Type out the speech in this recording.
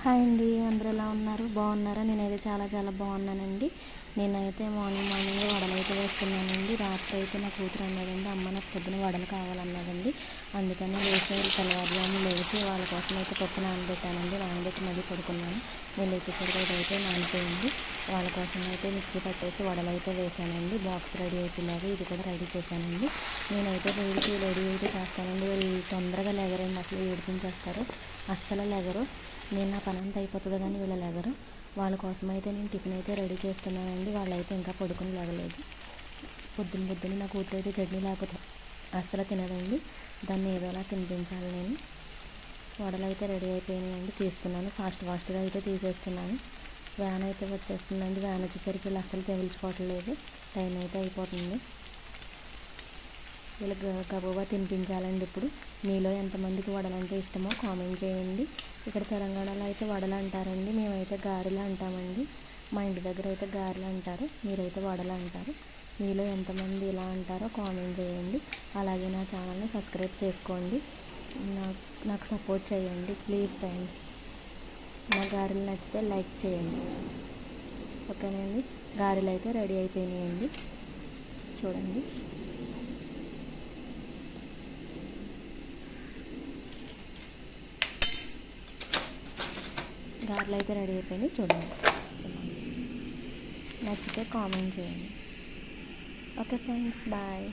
Hi అండి, అందరూ ఎలా ఉన్నారు? బాగున్నారా? నేనైతే చాలా చాలా బాగున్నానండి. నేనైతే మార్నింగ్ వడలు అయితే వేస్తున్నానండి. రాత్రి అయితే నా కూతురు అన్నదండి, అమ్మ నాకు పొద్దున వడలు కావాలన్నదండి. అందుకని తెల్లవారుజామున లేచి వాళ్ళ కోసం అయితే పప్పు నానబెట్టి మళ్ళీ పడుకున్నాను. నేను లేచేసరికి అయితే నానిపోయింది. వాళ్ళ కోసం అయితే మిక్సీ పట్టేసి వడలు అయితే వేసానండి. బాక్స్ రెడీ అయిపోయినాక ఇది కూడా రెడీ చేశానండి. నేనైతే రెడీ అయితే చేస్తానండి. వీళ్ళు తొందరగా లెగరండి, అసలు ఏడిపించేస్తారు, అస్సలు లెగరు. నేను నా పని అంతా అయిపోతుంది కానీ వీళ్ళు లెగరు. వాళ్ళ కోసం అయితే నేను టిఫిన్ అయితే రెడీ చేస్తున్నానండి. వాళ్ళైతే ఇంకా పడుకొని లేగలేదు. పొద్దున్న నా కూతురు అయితే చట్నీ లేకపోతే అస్సలు తినదండి. దాన్ని ఏదోలా తినిపించాలి నేను. వడలు అయితే రెడీ అయిపోయినాయండి, తీస్తున్నాను. ఫాస్ట్గా అయితే తీసేస్తున్నాను. వ్యాన్ అయితే వచ్చేస్తుందండి. వ్యాన్ వచ్చేసరికి వీళ్ళు అస్సలు తెగిల్చుకోవట్లేదు. టైం అయితే అయిపోతుంది. వీళ్ళకి గబగబా తినిపించాలండి. ఇప్పుడు మీలో ఎంతమందికి వడలు అంటే ఇష్టమో కామెంట్ చేయండి. ఇక్కడ తెలంగాణలో అయితే వడలు అంటారండి, మేమైతే గారెలు అంటామండి. మా ఇంటి దగ్గర అయితే గారెలు అంటారు, మీరైతే వడలు అంటారు. మీలో ఎంతమంది ఇలా అంటారో కామెంట్ చేయండి. అలాగే నా ఛానల్ని సబ్స్క్రైబ్ చేసుకోండి. నాకు సపోర్ట్ చేయండి ప్లీజ్ ఫ్రెండ్స్. నా గారెలు నచ్చితే లైక్ చేయండి. ఓకేనండి. గారెలు అయితే రెడీ అయిపోయినాయండి, చూడండి. గారెలు అయితే రెడీ అయిపోయింది, చూడండి. నచ్చితే కామెంట్ చేయండి. Okay friends, bye.